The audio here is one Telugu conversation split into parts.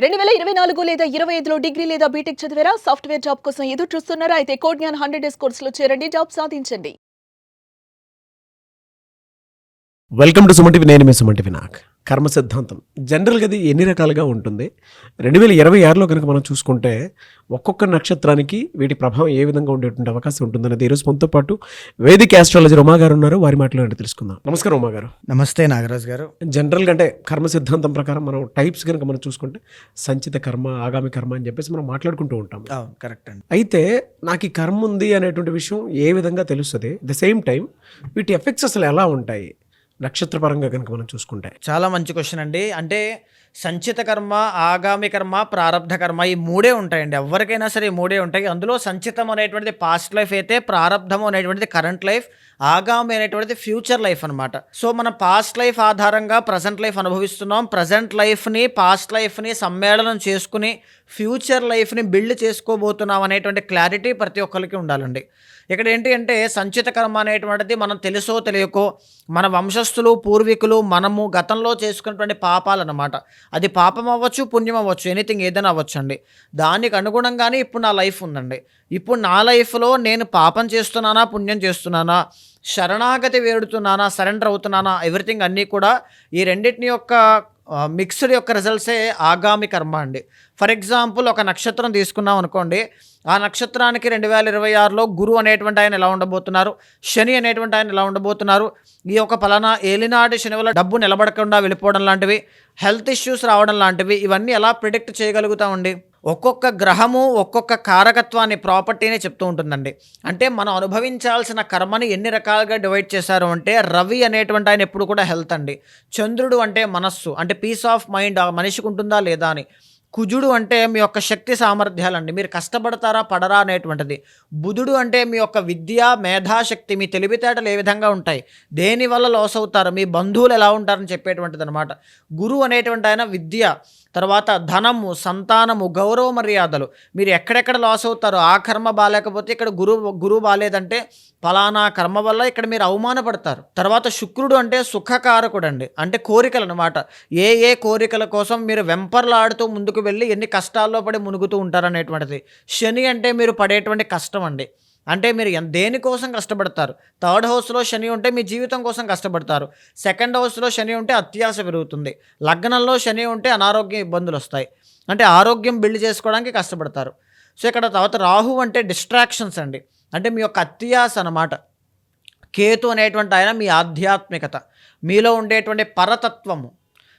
2024 లేదా 25లో డిగ్రీ లేదా బీటెక్ చదివారా? సాఫ్ట్‌వేర్ జాబ్ కోసం ఎదురు చూస్తున్నారా? అయితే కోడ్ జ్ఞాన్ 100 డేస్ కోర్సులో చేరండి. జాబ్ సాధించండి. Welcome to Suman TV. నేను మీ సుమన్ టీవీ. నాకు కర్మ సిద్ధాంతం జనరల్గా అది ఎన్ని రకాలుగా ఉంటుంది. 2026లో కనుక మనం చూసుకుంటే ఒక్కొక్క నక్షత్రానికి వీటి ప్రభావం ఏ విధంగా ఉండేటువంటి అవకాశం ఉంటుందనేది ఈరోజు మనతో పాటు వేదిక ఆస్ట్రాలజర్ ఉమా గారు ఉన్నారు. వారి మాటలు తెలుసుకుందాం. నమస్కారం ఉమా గారు. నమస్తే నాగరాజ్ గారు. జనరల్గా అంటే కర్మ సిద్ధాంతం ప్రకారం మనం టైప్స్ కనుక మనం చూసుకుంటే సంచిత కర్మ, ఆగామి కర్మ అని చెప్పేసి మనం మాట్లాడుకుంటూ ఉంటాం. కరెక్ట్ అండి. అయితే నాకు ఈ కర్మ ఉంది అనేటువంటి విషయం ఏ విధంగా తెలుస్తుంది? ద సేమ్ టైం వీటి ఎఫెక్ట్స్ అసలు ఎలా ఉంటాయి నక్షత్రపరంగా కనుక మనం చూసుకుంటే? చాలా మంచి క్వశ్చన్ అండి. అంటే సంచిత కర్మ, ఆగామి కర్మ, ప్రారబ్ధ కర్మ ఈ మూడే ఉంటాయండి. ఎవరికైనా సరే ఈ మూడే ఉంటాయి. అందులో సంచితం అనేటువంటిది పాస్ట్ లైఫ్ అయితే, ప్రారబ్ధం అనేటువంటిది కరెంట్ లైఫ్, ఆగామి అనేటువంటిది ఫ్యూచర్ లైఫ్ అనమాట. సో మనం పాస్ట్ లైఫ్ ఆధారంగా ప్రజెంట్ లైఫ్ అనుభవిస్తున్నాం. ప్రజెంట్ లైఫ్ని, పాస్ట్ లైఫ్ని సమ్మేళనం చేసుకుని ఫ్యూచర్ లైఫ్ని బిల్డ్ చేసుకోబోతున్నాం అనేటువంటి క్లారిటీ ప్రతి ఒక్కరికి ఉండాలండి. ఇక్కడ ఏంటి అంటే సంచిత కర్మ అనేటువంటిది మనం తెలుసో తెలియకో మన వంశస్థులు, పూర్వీకులు, మనము గతంలో చేసుకున్నటువంటి పాపాలు అన్నమాట. అది పాపం అవ్వచ్చు, పుణ్యం అవ్వచ్చు, ఎనీథింగ్ ఏదైనా అవ్వచ్చు అండి. దానికి అనుగుణంగానే ఇప్పుడు నా లైఫ్ ఉందండి. ఇప్పుడు నా లైఫ్లో నేను పాపం చేస్తున్నానా, పుణ్యం చేస్తున్నానా, శరణాగతి వేడుతున్నానా, సరెండర్ అవుతున్నానా, ఎవ్రీథింగ్ అన్నీ కూడా ఈ రెండింటిని యొక్క మిక్స్డ్ యొక్క రిజల్ట్సే ఆగామి కర్మ అండి. ఫర్ ఎగ్జాంపుల్ ఒక నక్షత్రం తీసుకున్నాం అనుకోండి. ఆ నక్షత్రానికి 2026లో గురువు అనేటువంటి ఆయన ఎలా ఉండబోతున్నారు, శని అనేటువంటి ఆయన ఎలా ఉండబోతున్నారు, ఈ యొక్క పలానా ఏలినాటి శని వల్ల డబ్బు నిలబడకుండా వెళ్ళిపోవడం లాంటివి, హెల్త్ ఇష్యూస్ రావడం లాంటివి, ఇవన్నీ ఎలా ప్రిడిక్ట్ చేయగలుగుతామండి? ఒక్కొక్క గ్రహము ఒక్కొక్క కారకత్వాన్ని, ప్రాపర్టీని చెప్తూ ఉంటుందండి. అంటే మనం అనుభవించాల్సిన కర్మని ఎన్ని రకాలుగా డివైడ్ చేశారు అంటే, రవి అనేటువంటి ఆయన ఎప్పుడు కూడా హెల్త్ అండి. చంద్రుడు అంటే మనస్సు, అంటే పీస్ ఆఫ్ మైండ్ మనిషికి ఉంటుందా లేదా అని. కుజుడు అంటే మీ యొక్క శక్తి సామర్థ్యాలండి, మీరు కష్టపడతారా పడరా అనేటువంటిది. బుధుడు అంటే మీ యొక్క విద్య, మేధాశక్తి, మీ తెలివితేటలు ఏ విధంగా ఉంటాయి, దేనివల్ల లాస్ అవుతారు, మీ బంధువులు ఎలా ఉంటారని చెప్పేటువంటిది అనమాట. గురువు అనేటువంటి ఆయన విద్య, తర్వాత ధనము, సంతానము, గౌరవ మర్యాదలు, మీరు ఎక్కడెక్కడ లాస్ అవుతారో ఆ కర్మ బాగాలేకపోతే ఇక్కడ గురువు బాగాలేదంటే ఫలానా కర్మ వల్ల ఇక్కడ మీరు అవమానపడతారు. తర్వాత శుక్రుడు అంటే సుఖకారకుడు అండి, అంటే కోరికలు అనమాట. ఏ కోరికల కోసం మీరు వెంపర్లాడుతూ ముందుకు వెళ్ళి ఎన్ని కష్టాల్లో పడి మునుగుతూ ఉంటారనేటువంటిది. శని అంటే మీరు పడేటువంటి కష్టం అండి, అంటే మీరు దేనికోసం కష్టపడతారు. థర్డ్ హౌస్లో శని ఉంటే మీ జీవితం కోసం కష్టపడతారు. సెకండ్ హౌస్లో శని ఉంటే అత్యాశ పెరుగుతుంది. లగ్నంలో శని ఉంటే అనారోగ్య ఇబ్బందులు వస్తాయి, అంటే ఆరోగ్యం బిల్డ్ చేసుకోవడానికి కష్టపడతారు. సో ఇక్కడ తర్వాత రాహు అంటే డిస్ట్రాక్షన్స్ అండి, అంటే మీ యొక్క అత్యాశ అన్నమాట. కేతు అనేటువంటి ఆయన మీ ఆధ్యాత్మికత, మీలో ఉండేటువంటి పరతత్వము.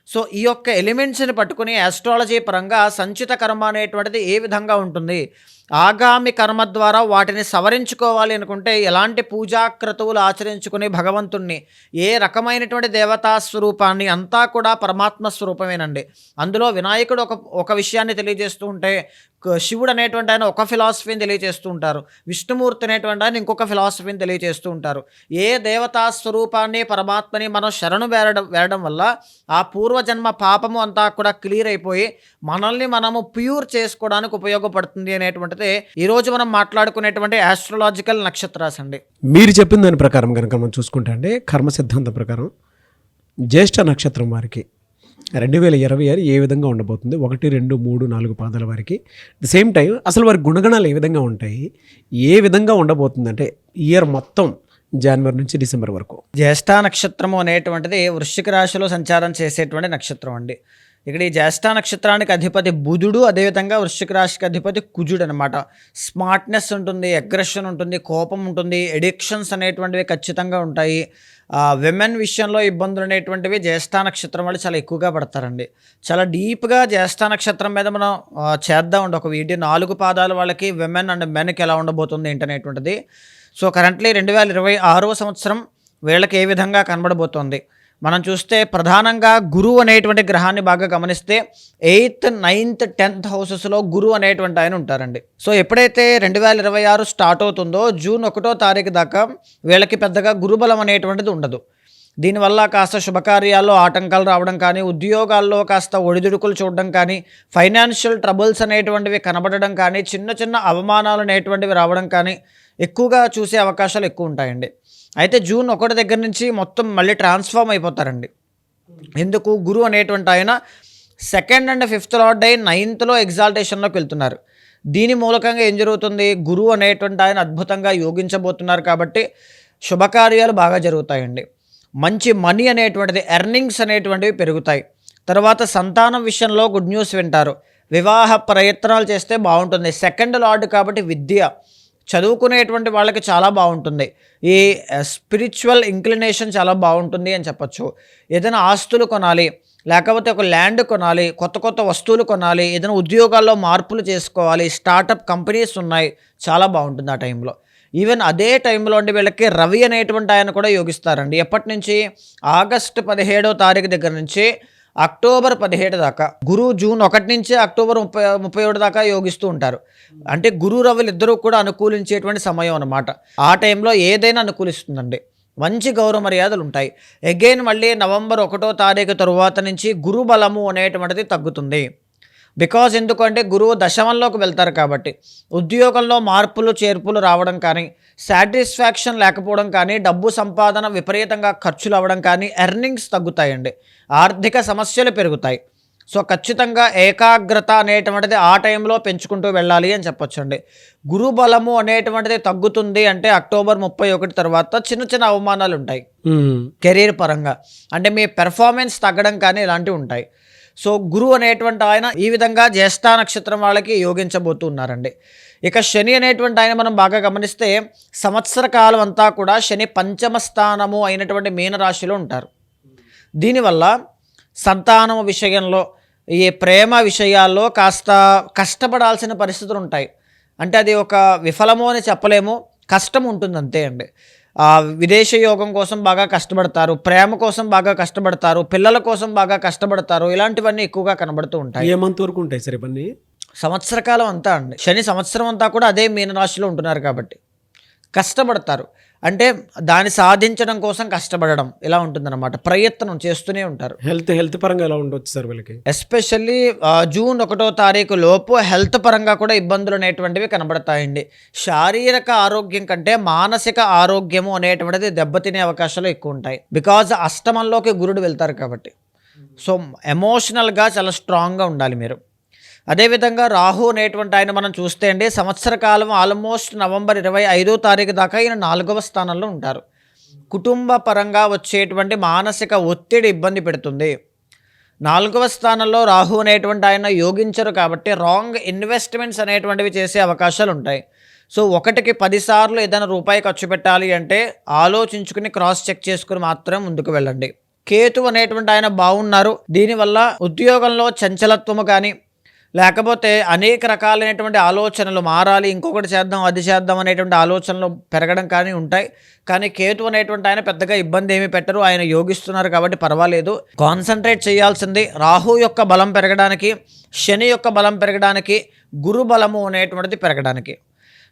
సో ఈ యొక్క ఎలిమెంట్స్ని పట్టుకుని ఆస్ట్రాలజీ పరంగా సంచిత కర్మ అనేటువంటిది ఏ విధంగా ఉంటుంది, ఆగామి కర్మ ద్వారా వాటిని సవరించుకోవాలి అనుకుంటే ఎలాంటి పూజాక్రతువులు ఆచరించుకుని భగవంతుణ్ణి, ఏ రకమైనటువంటి దేవతా స్వరూపాన్ని, అంతా కూడా పరమాత్మ స్వరూపమేనండి. అందులో వినాయకుడు ఒక విషయాన్ని తెలియజేస్తూ ఉంటే, శివుడు అనేటువంటి ఆయన ఒక ఫిలాసఫీని తెలియజేస్తూ ఉంటారు, విష్ణుమూర్తి అనేటువంటి ఆయన ఇంకొక ఫిలాసఫీని తెలియజేస్తూ ఉంటారు. ఏ దేవతా స్వరూపాన్ని, పరమాత్మని మనం శరణు వేరడం వల్ల ఆ పూర్వజన్మ పాపము అంతా కూడా క్లియర్ అయిపోయి మనల్ని మనము ప్యూర్ చేసుకోవడానికి ఉపయోగపడుతుంది అనేటువంటిది ఈరోజు మనం మాట్లాడుకునేటువంటి ఆస్ట్రాలజికల్ నక్షత్రాస్ అండి. మీరు చెప్పిన దాని ప్రకారం కనుక మనం చూసుకుంటే అంటే కర్మ సిద్ధాంతం ప్రకారం జ్యేష్ఠ నక్షత్రం వారికి 2026 ఏ విధంగా ఉండబోతుంది? 1, 2, 3, 4 పాదాల వారికి ది సేమ్ టైం అసలు వారి గుణగణాలు ఏ విధంగా ఉంటాయి, ఏ విధంగా ఉండబోతుంది అంటే ఇయర్ మొత్తం జనవరి నుంచి డిసెంబర్ వరకు? జ్యేష్ఠ నక్షత్రము అనేటువంటిది వృశ్చిక రాశిలో సంచారం చేసేటువంటి నక్షత్రం అండి. ఇక్కడ ఈ జ్యేష్ఠ నక్షత్రానికి అధిపతి బుధుడు, అదేవిధంగా వృశ్చిక రాశికి అధిపతి కుజుడు అనమాట. స్మార్ట్నెస్ ఉంటుంది, అగ్రెషన్ ఉంటుంది, కోపం ఉంటుంది, ఎడిక్షన్స్ అనేటువంటివి ఖచ్చితంగా ఉంటాయి. విమెన్ విషయంలో ఇబ్బందులు అనేటువంటివి జ్యేష్ఠ నక్షత్రం వాళ్ళు చాలా ఎక్కువగా పడతారండి. చాలా డీప్గా జ్యేష్ఠ నక్షత్రం మీద మనం చేద్దామండి ఒక వీడియో. 4 పాదాల వాళ్ళకి విమెన్ అండ్ మెన్కి ఎలా ఉండబోతుంది ఏంటనేటువంటిది. సో కరెంట్లీ 2026వ సంవత్సరం వీళ్ళకి ఏ విధంగా కనబడబోతోంది మనం చూస్తే, ప్రధానంగా గురువు అనేటువంటి గ్రహాన్ని బాగా గమనిస్తే 8th, 9th, 10th హౌసెస్లో గురువు అనేటువంటి ఆయన ఉంటారండి. సో ఎప్పుడైతే 2026 స్టార్ట్ అవుతుందో జూన్ 1వ తారీఖు దాకా వీళ్ళకి పెద్దగా గురుబలం అనేటువంటిది ఉండదు. దీనివల్ల కాస్త శుభకార్యాల్లో ఆటంకాలు రావడం కానీ, ఉద్యోగాల్లో కాస్త ఒడిదుడుకులు చూడడం కానీ, ఫైనాన్షియల్ ట్రబుల్స్ అనేటువంటివి కనబడడం కానీ, చిన్న చిన్న అవమానాలు అనేటువంటివి రావడం కానీ ఎక్కువగా చూసే అవకాశాలు ఎక్కువ ఉంటాయండి. అయితే జూన్ 1 దగ్గర నుంచి మొత్తం మళ్ళీ ట్రాన్స్ఫార్మ్ అయిపోతారండి. ఎందుకు? గురువు అనేటువంటి ఆయన సెకండ్ అండ్ ఫిఫ్త్ లార్డ్ అయి 9th ఎగ్జాల్టేషన్లోకి వెళ్తున్నారు. దీని మూలకంగా ఏం జరుగుతుంది, గురువు అనేటువంటి ఆయన అద్భుతంగా యోగించబోతున్నారు కాబట్టి శుభకార్యాలు బాగా జరుగుతాయండి. మంచి మనీ అనేటువంటిది, ఎర్నింగ్స్ అనేటువంటివి పెరుగుతాయి. తర్వాత సంతానం విషయంలో గుడ్ న్యూస్ వింటారు. వివాహ ప్రయత్నాలు చేస్తే బాగుంటుంది. సెకండ్ లార్డ్ కాబట్టి విద్య, చదువుకునేటువంటి వాళ్ళకి చాలా బాగుంటుంది. ఈ స్పిరిచువల్ ఇంక్లినేషన్ చాలా బాగుంటుంది అని చెప్పచ్చు. ఏదైనా ఆస్తులు కొనాలి, లేకపోతే ఒక ల్యాండ్ కొనాలి, కొత్త కొత్త వస్తువులు కొనాలి, ఏదైనా ఉద్యోగాల్లో మార్పులు చేసుకోవాలి, స్టార్టప్ కంపెనీస్ ఉన్నాయి, చాలా బాగుంటుంది ఆ టైంలో. ఈవెన్ అదే టైంలో అండి వీళ్ళకి రవి అనేటువంటి ఆయన కూడా యోగిస్తారండి. ఎప్పటి నుంచి, ఆగస్టు 17వ తారీఖు దగ్గర నుంచి అక్టోబర్ 17 దాకా. గురువు జూన్ 1 నుంచి అక్టోబర్ 31 దాకా యోగిస్తూ ఉంటారు. అంటే గురు రవులు ఇద్దరూ కూడా అనుకూలించేటువంటి సమయం అన్నమాట. ఆ టైంలో ఏదైనా అనుకూలిస్తుందండి. మంచి గౌరవ మర్యాదలు ఉంటాయి. అగైన్ మళ్ళీ నవంబర్ 1వ తారీఖు తరువాత నుంచి గురు బలము అనేటువంటిది తగ్గుతుంది. బికాజ్ ఎందుకంటే గురువు దశమంలోకి వెళ్తారు కాబట్టి ఉద్యోగంలో మార్పులు చేర్పులు రావడం కానీ, సాటిస్ఫాక్షన్ లేకపోవడం కానీ, డబ్బు సంపాదన విపరీతంగా ఖర్చులు అవ్వడం కానీ, ఎర్నింగ్స్ తగ్గుతాయండి, ఆర్థిక సమస్యలు పెరుగుతాయి. సో ఖచ్చితంగా ఏకాగ్రత అనేటువంటిది ఆ టైంలో పెంచుకుంటూ వెళ్ళాలి అని చెప్పొచ్చండి. గురు బలము అనేటువంటిది తగ్గుతుంది అంటే అక్టోబర్ 31 తర్వాత చిన్న చిన్న అవమానాలు ఉంటాయి కెరీర్ పరంగా. అంటే మీ పెర్ఫార్మెన్స్ తగ్గడం కానీ ఇలాంటివి ఉంటాయి. సో గురువు అనేటువంటి ఆయన ఈ విధంగా జ్యేష్ఠ నక్షత్రం వాళ్ళకి యోగించబోతున్నారండి. ఇక శని అనేటువంటి ఆయన మనం బాగా గమనిస్తే సంవత్సర కాలం అంతా కూడా శని పంచమ స్థానము అయినటువంటి మీనరాశిలో ఉంటారు. దీనివల్ల సంతానం విషయంలో, ఈ ప్రేమ విషయాల్లో కాస్త కష్టపడాల్సిన పరిస్థితులు ఉంటాయి. అంటే అది ఒక విఫలము అని చెప్పలేము, కష్టం ఉంటుంది అంతే అండి. విదేశ యోగం కోసం బాగా కష్టపడతారు, ప్రేమ కోసం బాగా కష్టపడతారు, పిల్లల కోసం బాగా కష్టపడతారు. ఇలాంటివన్నీ ఎక్కువగా కనబడుతూ ఉంటాయి. ఏ మంత్ వరకు ఉంటాయి సార్ ఇవన్నీ? సంవత్సర కాలం అంతా అండి. శని సంవత్సరం అంతా కూడా అదే మీనరాశిలో ఉంటున్నారు కాబట్టి కష్టపడతారు. అంటే దాన్ని సాధించడం కోసం కష్టపడడం ఇలా ఉంటుందన్నమాట. ప్రయత్నం చేస్తూనే ఉంటారు. హెల్త్ పరంగా ఎలా ఉండొచ్చు సార్ వీళ్ళకి? ఎస్పెషల్లీ జూన్ 1వ తారీఖు లోపు హెల్త్ పరంగా కూడా ఇబ్బందులు అనేటువంటివి కనబడతాయండి. శారీరక ఆరోగ్యం కంటే మానసిక ఆరోగ్యము అనేటువంటిది దెబ్బతినే అవకాశాలు ఎక్కువ ఉంటాయి. బికాజ్ అష్టమంలోకి గురుడు వెళ్తారు కాబట్టి. సో ఎమోషనల్గా చాలా స్ట్రాంగ్గా ఉండాలి మీరు. అదేవిధంగా రాహు అనేటువంటి ఆయన మనం చూస్తే అండి సంవత్సర కాలం ఆల్మోస్ట్ నవంబర్ 25వ తారీఖు దాకా ఈయన 4వ స్థానంలో ఉంటారు. కుటుంబ పరంగా వచ్చేటువంటి మానసిక ఒత్తిడి ఇబ్బంది పెడుతుంది. 4వ స్థానంలో రాహు అనేటువంటి ఆయన యోగించరు కాబట్టి రాంగ్ ఇన్వెస్ట్మెంట్స్ అనేటువంటివి చేసే అవకాశాలు ఉంటాయి. సో 1కి 10 సార్లు ఏదైనా రూపాయి ఖర్చు పెట్టాలి అంటే ఆలోచించుకుని క్రాస్ చెక్ చేసుకుని మాత్రం ముందుకు వెళ్ళండి. కేతు అనేటువంటి ఆయన బాగున్నారు. దీనివల్ల ఉద్యోగంలో చంచలత్వము కానీ, లేకపోతే అనేక రకాలైనటువంటి ఆలోచనలు, మారాలి, ఇంకొకటి చేద్దాం, అది చేద్దాం అనేటువంటి ఆలోచనలు పెరగడం కానీ ఉంటాయి. కానీ కేతు అనేటువంటి ఆయన పెద్దగా ఇబ్బంది ఏమీ పెట్టరు. ఆయన యోగిస్తున్నారు కాబట్టి పర్వాలేదు. కాన్సన్ట్రేట్ చేయాల్సింది రాహు యొక్క బలం పెరగడానికి, శని యొక్క బలం పెరగడానికి, గురు బలము అనేటువంటిది పెరగడానికి.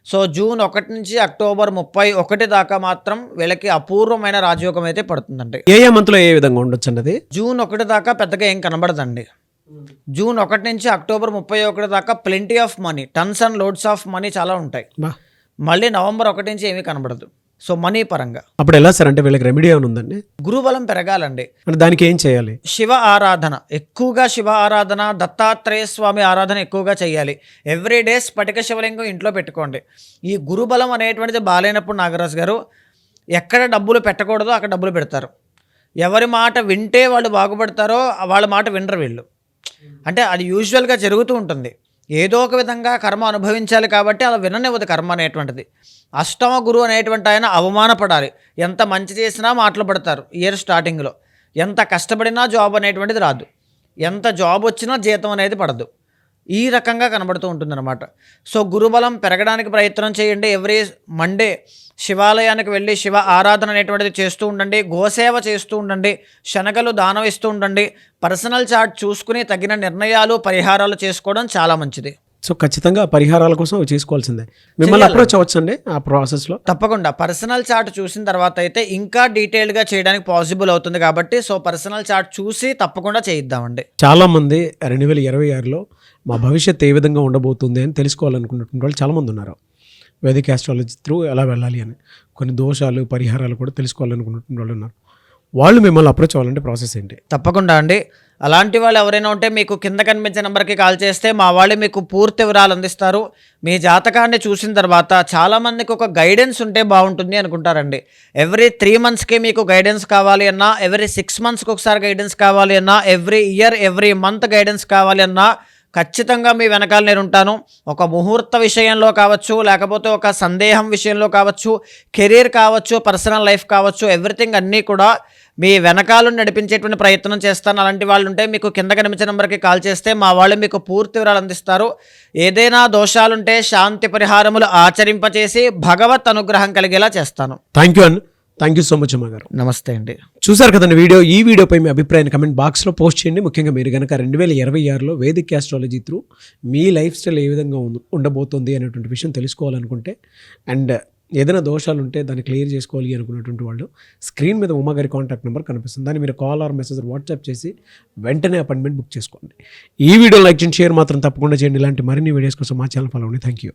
సో జూన్ 1 నుంచి అక్టోబర్ 31 దాకా మాత్రం వీళ్ళకి అపూర్వమైన రాజయోగం అయితే పడుతుందండి. ఏ మంత్లో ఏ విధంగా ఉండొచ్చు అండి? జూన్ 1 దాకా పెద్దగా ఏం కనబడదండి. జూన్ 1 నుంచి అక్టోబర్ 31 దాకా plenty of money, tons and loads of money చాలా ఉంటాయి. మళ్ళీ నవంబర్ 1 నుంచి ఏమీ కనబడదు. సో మనీ పరంగా అప్పుడు ఎలా సార్? అంటే వీళ్ళకి రెమెడీ ఏమైనా ఉందండి? గురుబలం పెరగాలండి. అంటే దానికి ఏం చేయాలి? శివ ఆరాధన, ఎక్కువగా శివ ఆరాధన, దత్తాత్రేయ స్వామి ఆరాధన ఎక్కువగా చేయాలి. ఎవ్రీడే స్ఫటిక శివలింగం ఇంట్లో పెట్టుకోండి. ఈ గురుబలం అనేటువంటిది బాగాలేనప్పుడు నాగరాజు గారు ఎక్కడ డబ్బులు పెట్టకూడదో అక్కడ డబ్బులు పెడతారు. ఎవరి మాట వింటే వాళ్ళు బాగుపడతారో వాళ్ళ మాట వినరు వీళ్ళు. అంటే అది యూజువల్గా జరుగుతూ ఉంటుంది. ఏదో ఒక విధంగా కర్మ అనుభవించాలి కాబట్టి అలా విననివ్వదు కర్మ అనేటువంటిది. అష్టమ గురువు అనేటువంటి ఆయన అవమానపడాలి. ఎంత మంచి చేసినా మాటలు పడతారు. ఇయర్ స్టార్టింగ్లో ఎంత కష్టపడినా జాబ్ అనేటువంటిది రాదు, ఎంత జాబ్ వచ్చినా జీతం అనేది పడదు. ఈ రకంగా కనబడుతూ ఉంటుందన్నమాట. సో గురుబలం పెరగడానికి ప్రయత్నం చేయండి. ఎవ్రీ మండే శివాలయానికి వెళ్ళి శివ ఆరాధన అనేటువంటిది చేస్తూ ఉండండి. గోసేవ చేస్తూ ఉండండి. శనగలు దానం ఇస్తూ ఉండండి. పర్సనల్ చార్ట్ చూసుకుని తగిన నిర్ణయాలు, పరిహారాలు చేసుకోవడం చాలా మంచిది. సో ఖచ్చితంగా పరిహారాల కోసం చేసుకోవాల్సిందే. మిమ్మల్ని అప్రోచ్ అవ్వచ్చండి ఆ ప్రాసెస్లో? తప్పకుండా. పర్సనల్ చార్ట్ చూసిన తర్వాత అయితే ఇంకా డీటెయిల్గా చేయడానికి పాసిబుల్ అవుతుంది కాబట్టి సో పర్సనల్ చార్ట్ చూసి తప్పకుండా చేయిద్దామండి. చాలామంది 2026లో మా భవిష్యత్ ఏ విధంగా ఉండబోతుంది అని తెలుసుకోవాలనుకున్నటువంటి వాళ్ళు చాలామంది ఉన్నారు. వేదిక ఆస్ట్రాలజీ త్రూ ఎలా వెళ్ళాలి అని కొన్ని దోషాలు, పరిహారాలు కూడా తెలుసుకోవాలనుకున్నటువంటి వాళ్ళు ఉన్నారు. వాళ్ళు మిమ్మల్ని అప్రోచ్ అవ్వాలంటే ప్రాసెస్ ఏంటి? తప్పకుండా అండి. అలాంటి వాళ్ళు ఎవరైనా ఉంటే మీకు కింద కనిపించే నెంబర్కి కాల్ చేస్తే మా వాళ్ళు మీకు పూర్తి వివరాలు అందిస్తారు. మీ జాతకాన్ని చూసిన తర్వాత చాలామందికి ఒక గైడెన్స్ ఉంటే బాగుంటుంది అనుకుంటారండి. ఎవ్రీ 3 మంత్స్కి మీకు గైడెన్స్ కావాలి అన్నా, ఎవ్రీ 6 మంత్స్కి ఒకసారి గైడెన్స్ కావాలి అన్నా, every year every month guidance కావాలి అన్నా ఖచ్చితంగా మీ వెనకాల నేను ఉంటాను. ఒక ముహూర్త విషయంలో కావచ్చు, లేకపోతే ఒక సందేహం విషయంలో కావచ్చు, కెరీర్ కావచ్చు, పర్సనల్ లైఫ్ కావచ్చు, ఎవ్రీథింగ్ అన్నీ కూడా మీ వెనకాల నడిపించేటువంటి ప్రయత్నం చేస్తాను. అలాంటి వాళ్ళు ఉంటే మీకు కింద కనిపించే నెంబర్కి కాల్ చేస్తే మా వాళ్ళు మీకు పూర్తి వివరాలు అందిస్తారు. ఏదైనా దోషాలుంటే శాంతి పరిహారములు ఆచరింపచేసి భగవత్ అనుగ్రహం కలిగేలా చేస్తాను. థ్యాంక్ యూ అండి, థ్యాంక్ యూ సో మచ్ అమ్మ గారు. నమస్తే అండి. చూసారు కదండి వీడియో. ఈ వీడియోపై మీ అభిప్రాయాన్ని కమెంట్ బాక్స్లో పోస్ట్ చేయండి. ముఖ్యంగా మీరు కనుక 2026లో వేదిక్ ఆస్ట్రాలజీ త్రూ మీ లైఫ్ స్టైల్ ఏ విధంగా ఉండబోతుంది అనేటువంటి విషయం తెలుసుకోవాలనుకుంటే అండ్ ఏదైనా దోషాలు ఉంటే దాన్ని క్లియర్ చేసుకోవాలి అనుకున్నటువంటి వాళ్ళు స్క్రీన్ మీద ఉమా గారి కాంటాక్ట్ నెంబర్ కనిపిస్తుంది. దాన్ని మీరు కాల్ ఆర్ మెసేజ్ వాట్సాప్ చేసి వెంటనే అపాయింట్మెంట్ బుక్ చేసుకోండి. ఈ వీడియో లైక్ చేయండి, షేర్ మాత్రం తప్పకుండా చేయండి. ఇలాంటి మరిన్ని వీడియోస్ కోసం మా ఛానల్ ఫాలో అవ్వండి. Thank you.